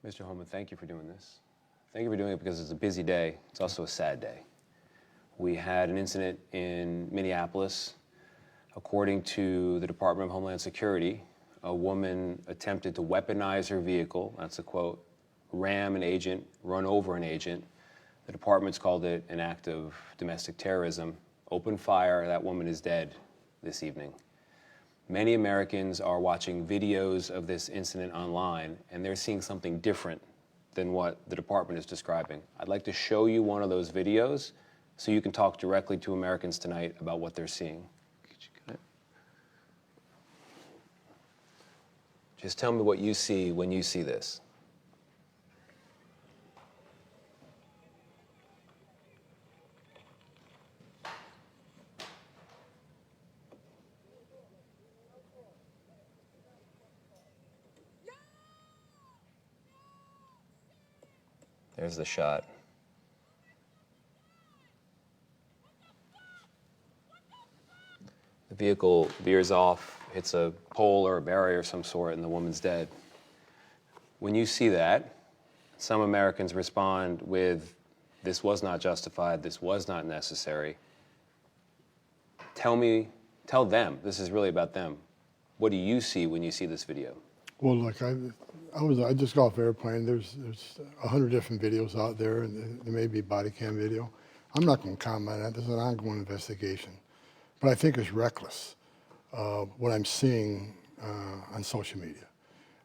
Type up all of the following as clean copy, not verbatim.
Mr. Homan, thank you for doing this. Thank you for doing it because it's a busy day. It's also a sad day. We had an incident in Minneapolis. According to the Department of Homeland Security, a woman attempted to weaponize her vehicle. That's a quote, ram an agent, run over an agent. The department's called it an act of domestic terrorism. Open fire, that woman is dead this evening. Many Americans are watching videos of this incident online, and they're seeing something different than what the department is describing. I'd like to show you one of those videos so you can talk directly to Americans tonight about what they're seeing. Just tell me what you see when you see this. There's the shot. The vehicle veers off, hits a pole or a barrier of some sort, and the woman's dead. When you see that, some Americans respond with, this was not justified, this was not necessary. Tell them, this is really about them. What do you see when you see this video? Well, look, I just got off an airplane. There's 100 different videos out there, and there may be body cam video. I'm not going to comment on that. This is an ongoing investigation. But I think it's reckless, what I'm seeing on social media.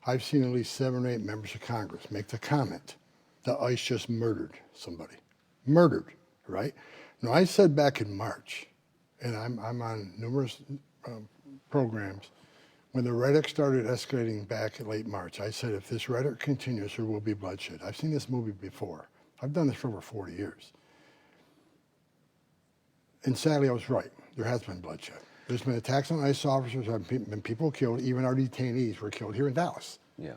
I've seen at least 7 or 8 members of Congress make the comment that ICE just murdered somebody. Murdered, right? Now, I said back in March, and I'm on numerous programs, when the rhetoric started escalating back in late March, I said, if this rhetoric continues, there will be bloodshed. I've seen this movie before. I've done this for over 40 years. And sadly, I was right. There has been bloodshed. There's been attacks on ICE officers, there have been people killed, even our detainees were killed here in Dallas. Yeah.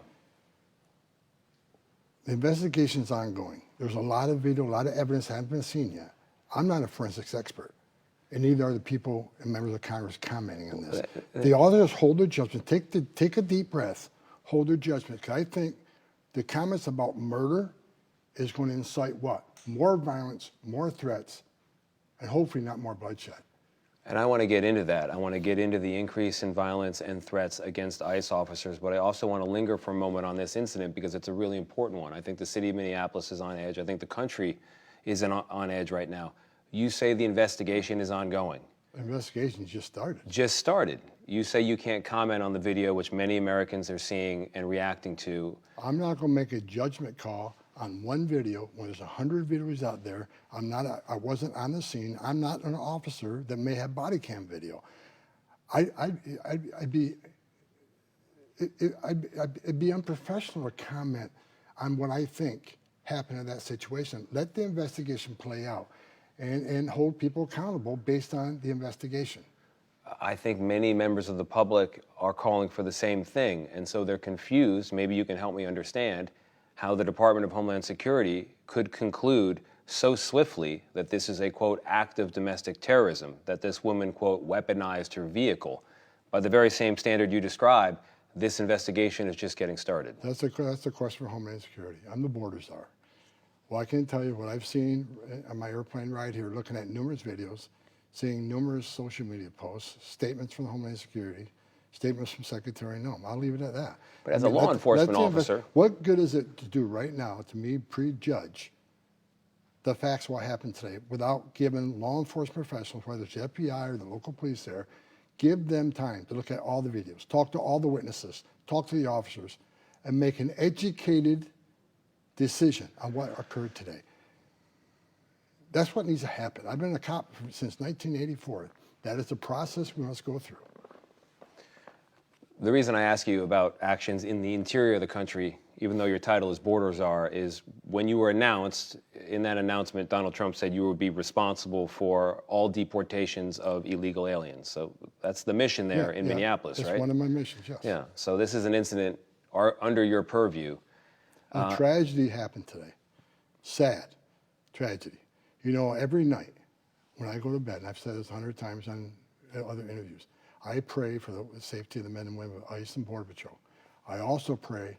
The investigation's ongoing. There's a lot of video, a lot of evidence hasn't been seen yet. I'm not a forensics expert, and neither are the people and members of Congress commenting on this. The auditors hold their judgment. Take a deep breath, hold their judgment, because I think the comments about murder is going to incite what? More violence, more threats, and hopefully not more bloodshed. And I want to get into that. I want to get into the increase in violence and threats against ICE officers, but I also want to linger for a moment on this incident because it's a really important one. I think the city of Minneapolis is on edge. I think the country is on edge right now. You say the investigation is ongoing. The investigation just started. Just started. You say you can't comment on the video, which many Americans are seeing and reacting to. I'm not going to make a judgment call on one video when there's 100 videos out there. I wasn't on the scene. I'm not an officer that may have body cam video. It'd be unprofessional to comment on what I think happened in that situation. Let the investigation play out and hold people accountable based on the investigation. I think many members of the public are calling for the same thing, and so they're confused. Maybe you can help me understand how the Department of Homeland Security could conclude so swiftly that this is a, quote, act of domestic terrorism, that this woman, quote, weaponized her vehicle. By the very same standard you describe, this investigation is just getting started. That's the question for Homeland Security. I'm the border czar. Well, I can tell you what I've seen on my airplane ride here, looking at numerous videos, seeing numerous social media posts, statements from Homeland Security, statements from Secretary Noem. I'll leave it at that. But as a law enforcement officer, what good is it to do right now to me prejudge the facts of what happened today without giving law enforcement professionals, whether it's the FBI or the local police there, give them time to look at all the videos, talk to all the witnesses, talk to the officers, and make an educated decision on what occurred today. That's what needs to happen. I've been a cop since 1984. That is the process we must go through. The reason I ask you about actions in the interior of the country, even though your title is border czar, is when you were announced, in that announcement, Donald Trump said you would be responsible for all deportations of illegal aliens. So that's the mission there in Minneapolis, right? That's one of my missions, yes. Yeah, so this is an incident under your purview. A tragedy happened today. Sad tragedy. You know, every night when I go to bed, and I've said this 100 times on other interviews, I pray for the safety of the men and women of ICE and Border Patrol. I also pray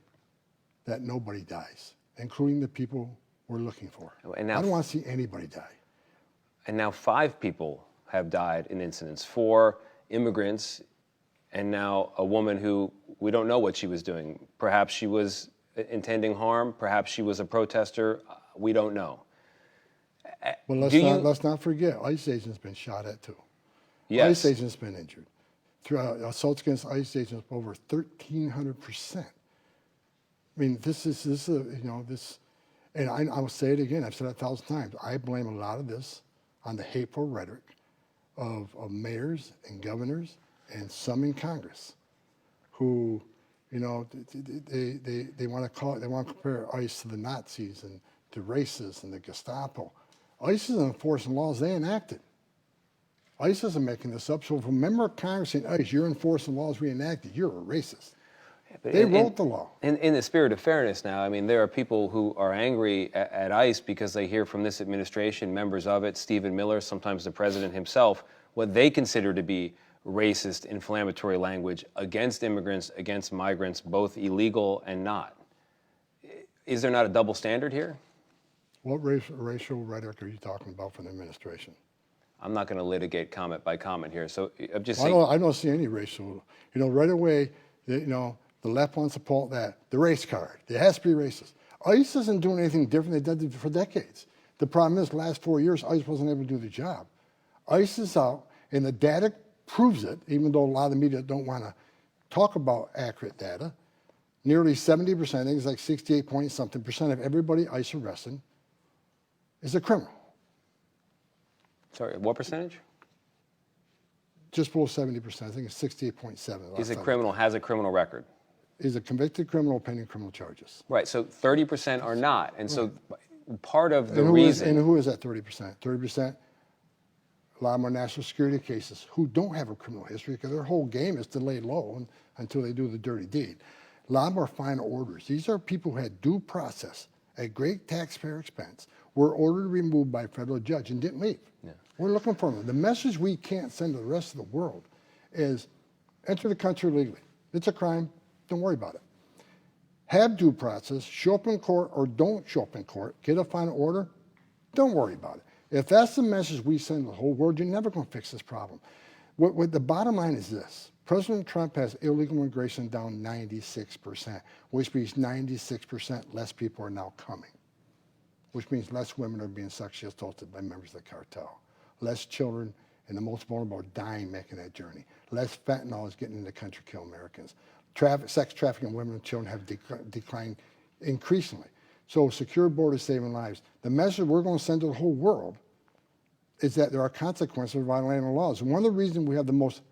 that nobody dies, including the people we're looking for. And now, I don't want to see anybody die. And now 5 people have died in incidents, 4 immigrants, and now a woman who we don't know what she was doing. Perhaps she was intending harm, perhaps she was a protester, we don't know. Well, let's not forget, ICE agents been shot at too. Yes. ICE agents been injured. Assaults against ICE agents over 1,300%. I mean, and I will say it again, I've said it 1,000 times, I blame a lot of this on the hateful rhetoric of mayors and governors and some in Congress who, they want to compare ICE to the Nazis and to racists and the Gestapo. ICE is enforcing laws they enacted. ICE isn't making this up. So if a member of Congress saying, ICE, you're enforcing laws we enacted, you're a racist. They wrote the law. In the spirit of fairness now, I mean, there are people who are angry at ICE because they hear from this administration, members of it, Stephen Miller, sometimes the president himself, what they consider to be racist, inflammatory language against immigrants, against migrants, both illegal and not. Is there not a double standard here? What racial rhetoric are you talking about from the administration? I'm not going to litigate comment by comment here. So I'm just saying. I don't see any racial. Right away, the left wants to pull that, the race card. It has to be racist. ICE isn't doing anything different. They did it for decades. The problem is, the last 4 years, ICE wasn't able to do the job. ICE is out, and the data proves it, even though a lot of the media don't want to talk about accurate data. Nearly 70%, I think it's like 68-point-something% of everybody ICE arrested is a criminal. Sorry, what percentage? Just below 70%. I think it's 68.7. Is a criminal, has a criminal record. Is a convicted criminal pending criminal charges. Right, so 30% are not. And so part of the And reason. who is that 30%? 30%, a lot more national security cases who don't have a criminal history because their whole game is to lay low until they do the dirty deed. A lot more final orders. These are people who had due process at great taxpayer expense, were ordered removed by a federal judge and didn't leave. Yeah. We're looking for them. The message we can't send to the rest of the world is enter the country legally. It's a crime. Don't worry about it. Have due process, show up in court or don't show up in court, get a final order, don't worry about it. If that's the message we send to the whole world, you're never going to fix this problem. What the bottom line is this. President Trump has illegal immigration down 96%, which means 96% less people are now coming, which means less women are being sexually assaulted by members of the cartel, less children and the most vulnerable are dying making that journey, less fentanyl is getting in the country to kill Americans. Sex trafficking women and children have declined increasingly. So secure borders saving lives. The message we're going to send to the whole world is that there are consequences for violating the laws. And one of the reasons we have the most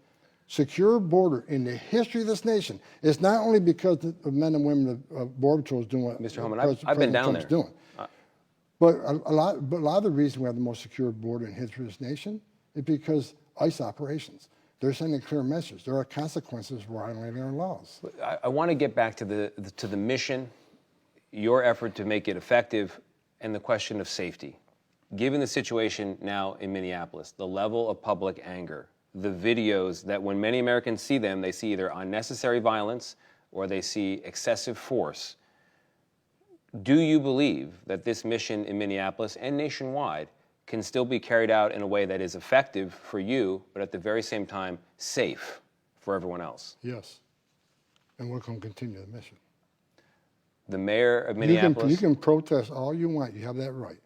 secure border in the history of this nation is not only because of men and women of Border Patrol is doing what Mr. Homan, I've been down Trump's there. Doing. But a lot of the reason we have the most secure border in history of this nation is because ICE operations. They're sending a clear message. There are consequences for violating our laws. I want to get back to the mission, your effort to make it effective, and the question of safety. Given the situation now in Minneapolis, the level of public anger, the videos that when many Americans see them, they see either unnecessary violence or they see excessive force. Do you believe that this mission in Minneapolis and nationwide can still be carried out in a way that is effective for you, but at the very same time safe for everyone else? Yes. And we're going to continue the mission. The mayor of Minneapolis... You can protest all you want. You have that right.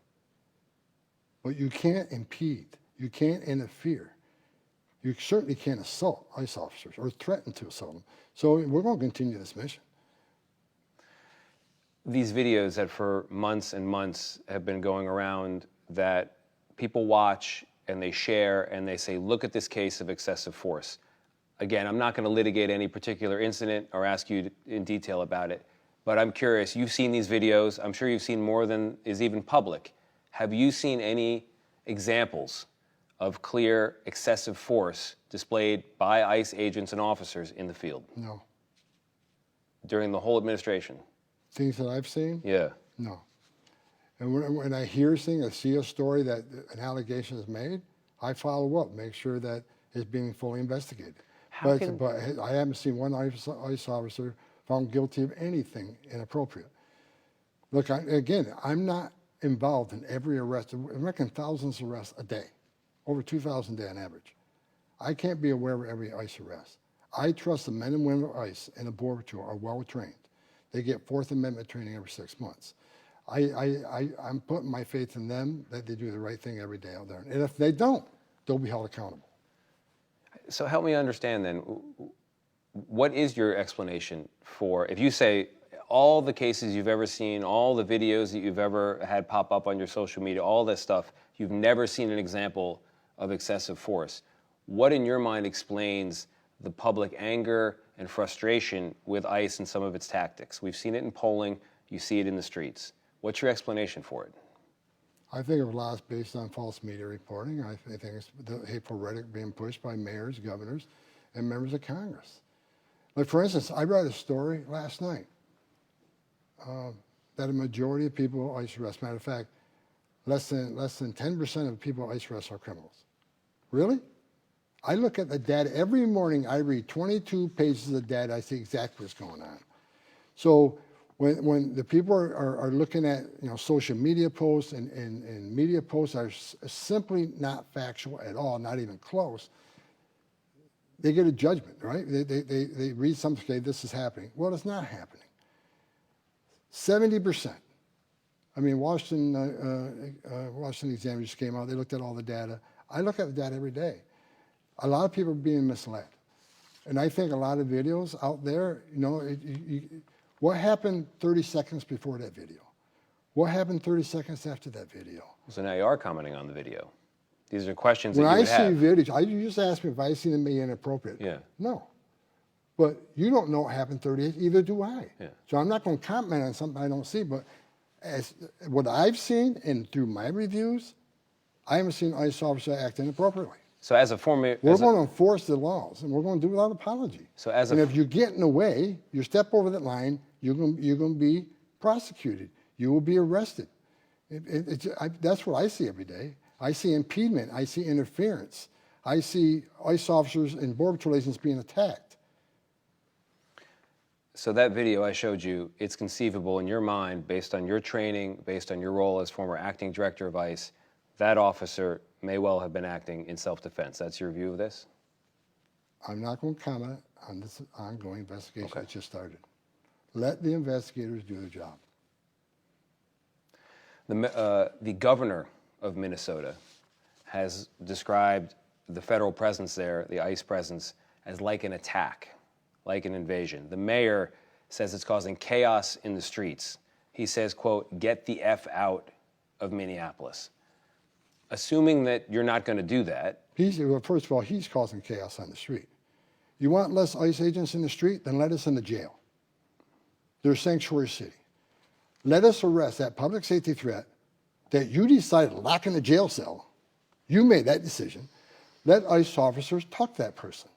But you can't impede. You can't interfere. You certainly can't assault ICE officers or threaten to assault them. So we're going to continue this mission. These videos that for months and months have been going around that people watch and they share and they say, look at this case of excessive force. Again, I'm not going to litigate any particular incident or ask you in detail about it, but I'm curious, you've seen these videos, I'm sure you've seen more than is even public. Have you seen any examples of clear excessive force displayed by ICE agents and officers in the field? No. During the whole administration? Things that I've seen? Yeah. No. And when I hear things, I see a story that an allegation is made, I follow up, make sure that it's being fully investigated. But I haven't seen one ICE officer found guilty of anything inappropriate. Look, again, I'm not involved in every arrest. I'm making thousands of arrests a day, over 2,000 a day on average. I can't be aware of every ICE arrest. I trust the men and women of ICE and the Border Patrol are well trained. They get Fourth Amendment training every 6 months. I'm putting my faith in them that they do the right thing every day out there. And if they don't, they'll be held accountable. So help me understand then, what is your explanation for, if you say all the cases you've ever seen, all the videos that you've ever had pop up on your social media, all this stuff, you've never seen an example of excessive force. What in your mind explains the public anger and frustration with ICE and some of its tactics? We've seen it in polling, you see it in the streets. What's your explanation for it? I think a lot is based on false media reporting. I think it's the hateful rhetoric being pushed by mayors, governors, and members of Congress. Like, for instance, I read a story last night that a majority of people ICE arrest, matter of fact, less than 10% of people ICE arrest are criminals. Really? I look at the data every morning. I read 22 pages of data. I see exactly what's going on. So when the people are looking at social media posts and media posts are simply not factual at all, not even close, they get a judgment, right? They read something, okay, this is happening. Well, it's not happening. 70%. I mean, Washington Examiner just came out. They looked at all the data. I look at the data every day. A lot of people are being misled. And I think a lot of videos out there, what happened 30 seconds before that video? What happened 30 seconds after that video? So now you are commenting on the video. These are questions When that you I would have. see videos, you just asked me if I see them being inappropriate. Yeah. No. But you don't know what happened 30 days, either do I. Yeah. So I'm not going to comment on something I don't see, but as what I've seen and through my reviews, I haven't seen ICE officers act inappropriately. So as a former... We're going to enforce the laws, and we're going to do it without apology. So as and if you get in the way, you step over that line, you're going to be prosecuted. You will be arrested. That's what I see every day. I see impediment. I see interference. I see ICE officers and Border Patrol agents being attacked. So that video I showed you, it's conceivable in your mind, based on your training, based on your role as former acting director of ICE, that officer may well have been acting in self-defense. That's your view of this? I'm not going to comment on this ongoing investigation that just started. Let the investigators do their job. The governor of Minnesota has described the federal presence there, the ICE presence, as like an attack, like an invasion. The mayor says it's causing chaos in the streets. He says, quote, "Get the F out of Minneapolis." Assuming that you're not going to do that. First of all, he's causing chaos on the street. You want less ICE agents in the street? Then let us in the jail. They're sanctuary city. Let us arrest that public safety threat that you decided to lock in a jail cell. You made that decision. Let ICE officers talk to that person.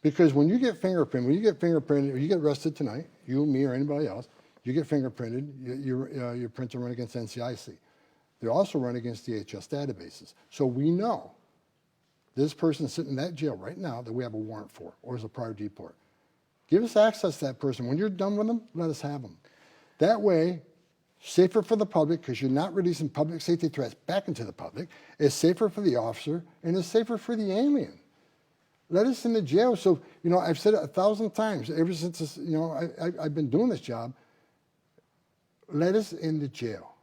Because when you get fingerprinted, or you get arrested tonight, you, me, or anybody else, you get fingerprinted, your prints are run against NCIC. They're also run against DHS databases. So we know this person is sitting in that jail right now that we have a warrant for, or is a prior deport. Give us access to that person. When you're done with them, let us have them. That way, safer for the public, because you're not releasing public safety threats back into the public. It's safer for the officer, and it's safer for the alien. Let us in the jail. So, I've said it 1,000 times ever since this, I've been doing this job. Let us in the jail.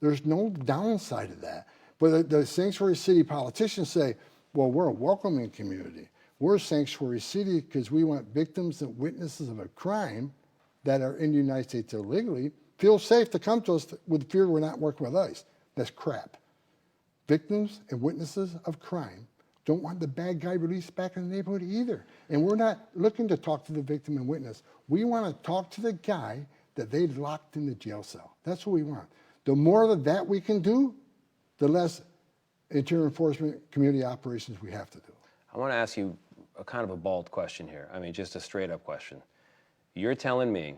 There's no downside to that. But the sanctuary city politicians say, well, we're a welcoming community. We're a sanctuary city because we want victims and witnesses of a crime that are in the United States illegally feel safe to come to us with fear we're not working with ICE. That's crap. Victims and witnesses of crime don't want the bad guy released back in the neighborhood either. And we're not looking to talk to the victim and witness. We want to talk to the guy that they locked in the jail cell. That's what we want. The more of that we can do, the less interior enforcement community operations we have to do. I want to ask you a kind of a bald question here. I mean, just a straight up question. You're telling me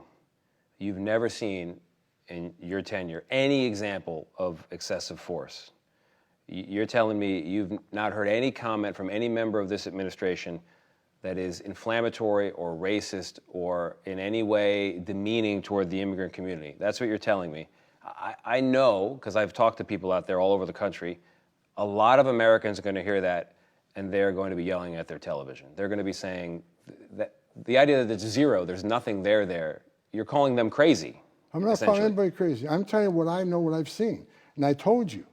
you've never seen in your tenure any example of excessive force. You're telling me you've not heard any comment from any member of this administration that is inflammatory or racist or in any way demeaning toward the immigrant community. That's what you're telling me. I know, because I've talked to people out there all over the country, a lot of Americans are going to hear that and they're going to be yelling at their television. They're going to be saying that the idea that it's zero, there's nothing there, you're calling them crazy. I'm not calling anybody crazy. I'm telling you what I know, what I've seen. And I told you,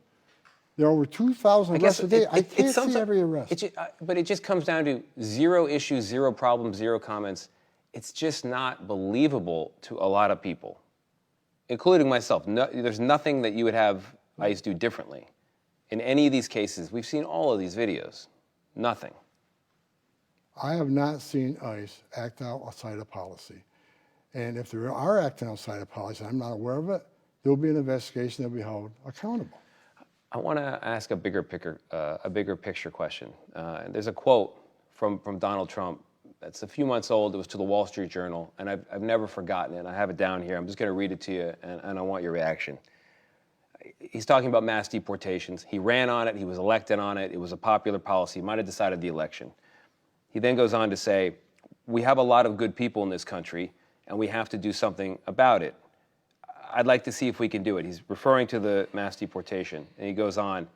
there are over 2,000 arrests a day. I can't see every arrest. But it just comes down to zero issues, zero problems, zero comments. It's just not believable to a lot of people, including myself. No, there's nothing that you would have ICE do differently. In any of these cases, we've seen all of these videos. Nothing. I have not seen ICE act outside of policy. And if they are acting outside of policy, I'm not aware of it, there will be an investigation that will be held accountable. I want to ask a bigger picture question. There's a quote from Donald Trump that's a few months old. It was to the Wall Street Journal, and I've never forgotten it. I have it down here. I'm just going to read it to you, and I want your reaction. He's talking about mass deportations. He ran on it. He was elected on it. It was a popular policy. He might have decided the election. He then goes on to say, we have a lot of good people in this country, and we have to do something about it. I'd like to see if we can do it. He's referring to the mass deportation, and he goes on,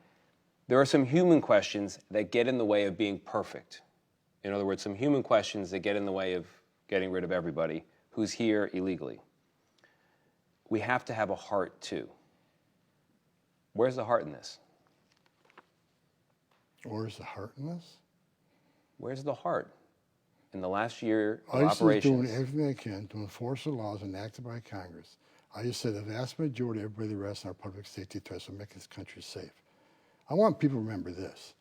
there are some human questions that get in the way of being perfect. In other words, some human questions that get in the way of getting rid of everybody who's here illegally. We have to have a heart, too. Where's the heart in this? Where's the heart in this? Where's the heart? In the last year of ICE operations. is doing everything they can to enforce the laws enacted by Congress. I just said the vast majority of everybody arrested are public safety threats will make this country safe. I want people to remember this.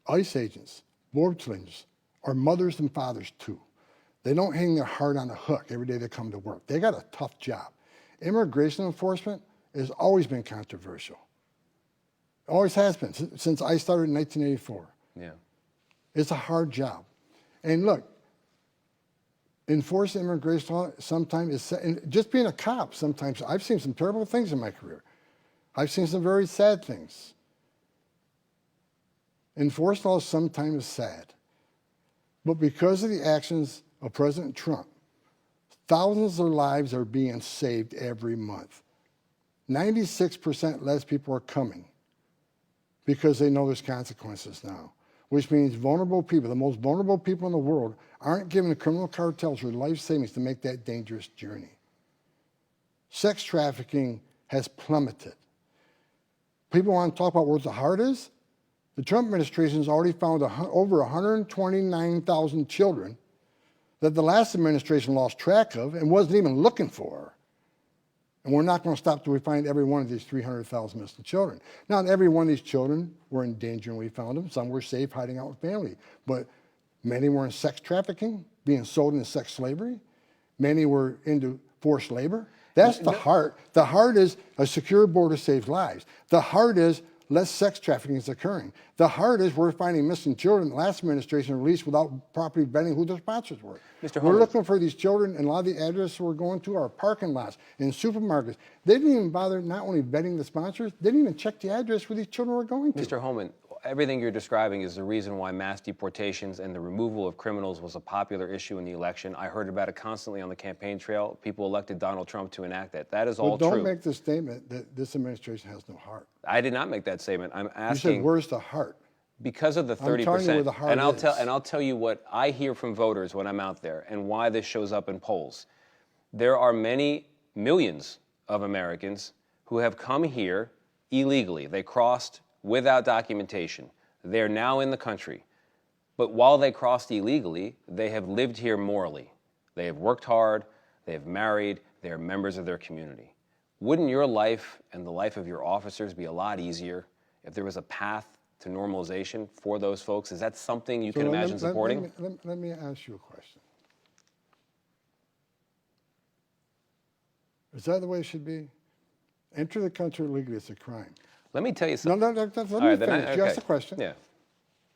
ICE agents, border patrons, are mothers and fathers too. They don't hang their heart on a hook every day they come to work. They got a tough job. Immigration enforcement has always been controversial. Always has been, since I started in 1984. Yeah. It's a hard job. And look, enforcing immigration law sometimes is, and just being a cop sometimes, I've seen some terrible things in my career. I've seen some very sad things. Enforcing law sometimes is sad. But because of the actions of President Trump, thousands of lives are being saved every month. 96% less people are coming because they know there's consequences now, which means vulnerable people, the most vulnerable people in the world, aren't giving the criminal cartels their life savings to make that dangerous journey. Sex trafficking has plummeted. People want to talk about where the heart is? The Trump administration has already found over 129,000 children that the last administration lost track of and wasn't even looking for. And we're not going to stop till we find every one of these 300,000 missing children. Not every one of these children were in danger when we found them. Some were safe hiding out with family. But many were in sex trafficking, being sold into sex slavery. Many were into forced labor. That's the heart. The heart is a secure border saves lives. The heart is less sex trafficking is occurring. The heart is we're finding missing children. The last administration released without properly vetting who their sponsors were. Mr. Homan. We're looking for these children, and a lot of the addresses we're going to are parking lots and supermarkets. They didn't even bother not only vetting the sponsors, they didn't even check the address where these children were going to. Mr. Homan, everything you're describing is the reason why mass deportations and the removal of criminals was a popular issue in the election. I heard about it constantly on the campaign trail. People elected Donald Trump to enact that. That is all true. Don't make the statement that this administration has no heart. I did not make that statement. I'm asking. You said, where's the heart? Because of the 30%. I'm telling you where the heart is. And I'll tell you what I hear from voters when I'm out there and why this shows up in polls. There are many millions of Americans who have come here illegally. They crossed without documentation. They're now in the country. But while they crossed illegally, they have lived here morally. They have worked hard, they have married, they are members of their community. Wouldn't your life and the life of your officers be a lot easier if there was a path to normalization for those folks? Is that something you can imagine supporting? Let me ask you a question. Is that the way it should be? Enter the country illegally, it's a crime. Let me tell you something. No, let me finish. You asked the question. Yeah.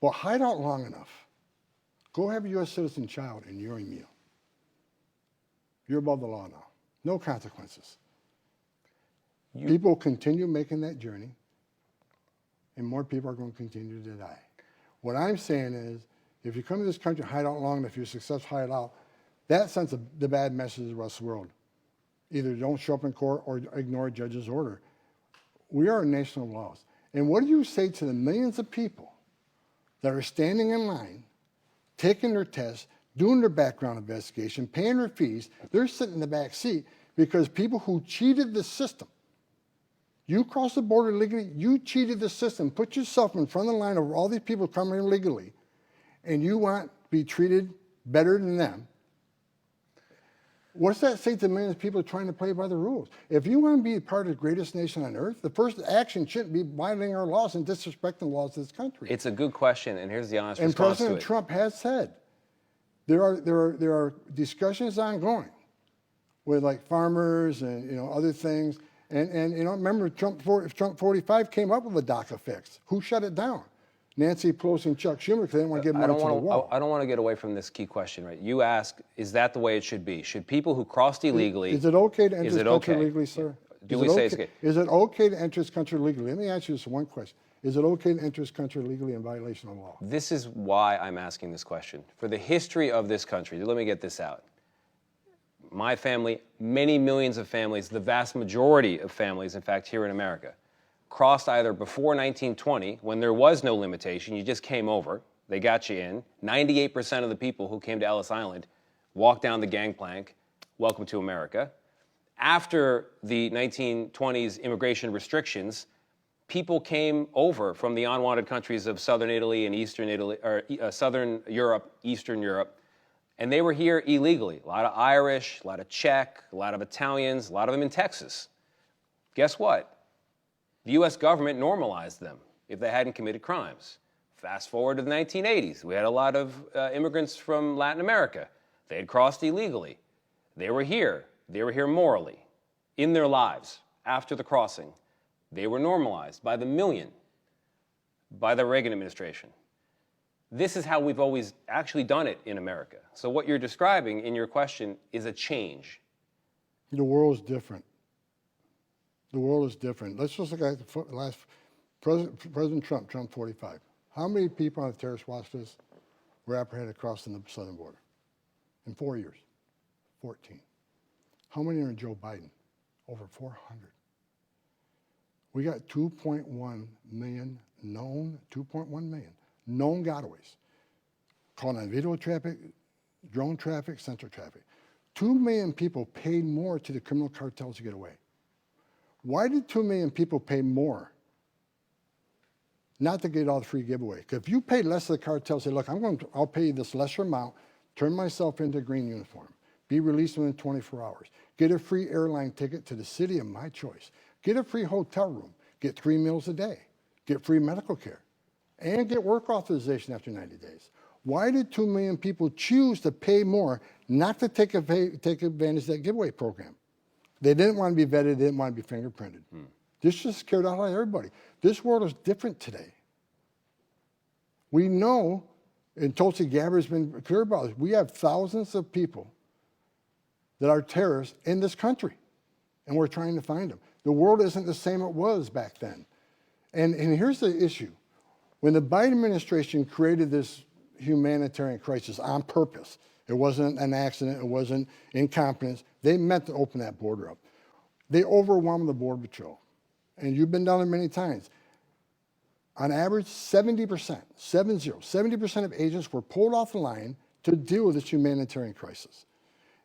Well, hide out long enough. Go have a U.S. citizen child and you're immune. You're above the law now. No consequences. People continue making that journey, and more people are going to continue to die. What I'm saying is, If you come to this country, hide out long enough, you're successful, hide out, that sends the bad message to the rest of the world. Either don't show up in court or ignore a judge's order. We are a nation of laws. And what do you say to the millions of people that are standing in line, taking their tests, doing their background investigation, paying their fees? They're sitting in the back seat because people who cheated the system, you crossed the border legally, you cheated the system, put yourself in front of the line of all these people coming in illegally, and you want to be treated better than them. What's that say to millions of people trying to play by the rules? If you want to be part of the greatest nation on earth, the first action shouldn't be violating our laws and disrespecting the laws of this country. It's a good question, and here's the honest and response to it. President Trump has said there are discussions ongoing with like farmers and other things. And remember Trump 45 came up with a DACA fix. Who shut it down? Nancy Pelosi and Chuck Schumer, because they didn't want to give money to the wall. I don't want to get away from this key question, right? You ask, is that the way it should be? Should people who crossed illegally... Is it okay to enter this country legally, sir? Do we say it's okay? Is it okay to enter this country legally? Let me ask you this one question. Is it okay to enter this country legally in violation of law? This is why I'm asking this question. For the history of this country, let me get this out. My family, many millions of families, the vast majority of families, in fact, here in America, crossed either before 1920, when there was no limitation, you just came over, they got you in. 98% of the people who came to Ellis Island walked down the gangplank, welcome to America. After the 1920s immigration restrictions, people came over from the unwanted countries of southern Italy and eastern Italy, or southern Europe, Eastern Europe, and they were here illegally. A lot of Irish, a lot of Czech, a lot of Italians, a lot of them in Texas. Guess what? The U.S. government normalized them if they hadn't committed crimes. Fast forward to the 1980s. We had a lot of immigrants from Latin America. They had crossed illegally. They were here. They were here morally, in their lives, after the crossing. They were normalized by the million, by the Reagan administration. This is how we've always actually done it in America. So what you're describing in your question is a change. The world is different. The world is different. Let's just look at the last President Trump, Trump 45. How many people on the terrorist watch list were apprehended crossing the southern border? In 4 years, 14. How many are in Joe Biden? Over 400. We got 2.1 million known, 2.1 million known gotaways. Caught on video traffic, drone traffic, sensor traffic. 2 million people paid more to the criminal cartels to get away. Why did 2 million people pay more not to get all the free giveaway? Because if you pay less to the cartel, say, look, I'll pay you this lesser amount, turn myself into a green uniform, be released within 24 hours, get a free airline ticket to the city of my choice, get a free hotel room, get 3 meals a day, get free medical care, and get work authorization after 90 days. Why did 2 million people choose to pay more not to take advantage of that giveaway program? They didn't want to be vetted. They didn't want to be fingerprinted. This just scared out everybody. This world is different today. We know, and Tulsi Gabbard's been clear about this, we have thousands of people that are terrorists in this country, and we're trying to find them. The world isn't the same it was back then. And here's the issue. When the Biden administration created this humanitarian crisis on purpose, it wasn't an accident, it wasn't incompetence, they meant to open that border up. They overwhelmed the Border Patrol. And you've been down there many times. On average, 70% of agents were pulled off the line to deal with this humanitarian crisis.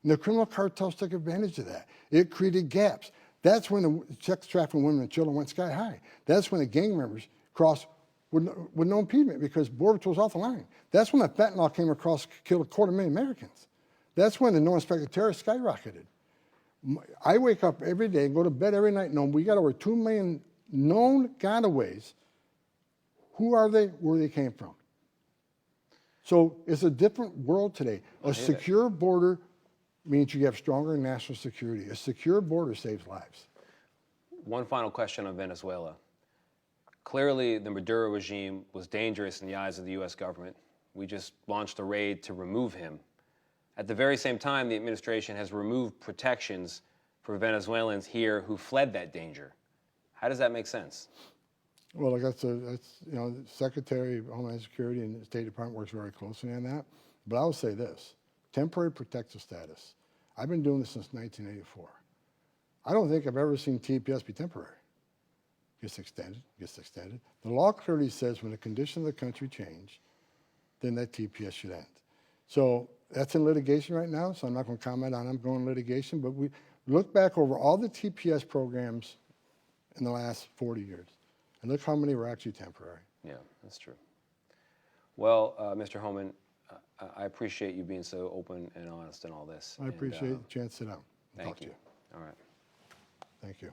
And the criminal cartels took advantage of that. It created gaps. That's when the sex trafficking women and children went sky high. That's when the gang members crossed with no impediment because Border Patrol's off the line. That's when the fentanyl came across, killed 250,000 Americans. That's when the no inspected terrorists skyrocketed. I wake up every day and go to bed every night knowing we got over 2 million known gotaways. Who are they? Where they came from? So it's a different world today. A secure border means you have stronger national security. A secure border saves lives. One final question on Venezuela. Clearly, the Maduro regime was dangerous in the eyes of the U.S. government. We just launched a raid to remove him. At the very same time, the administration has removed protections for Venezuelans here who fled that danger. How does that make sense? Well, like that's the Secretary of Homeland Security and the State Department works very closely on that. But I will say this: temporary protective status. I've been doing this since 1984. I don't think I've ever seen TPS be temporary. Gets extended, gets extended. The law clearly says when the conditions of the country change, then that TPS should end. So that's in litigation right now, so I'm not going to comment on ongoing litigation, but we look back over all the TPS programs in the last 40 years, and look how many were actually temporary. Yeah, that's true. Well, Mr. Homan, I appreciate you being so open and honest in all this. I appreciate the chance to sit down and talk Thank to you. you. All right. Thank you.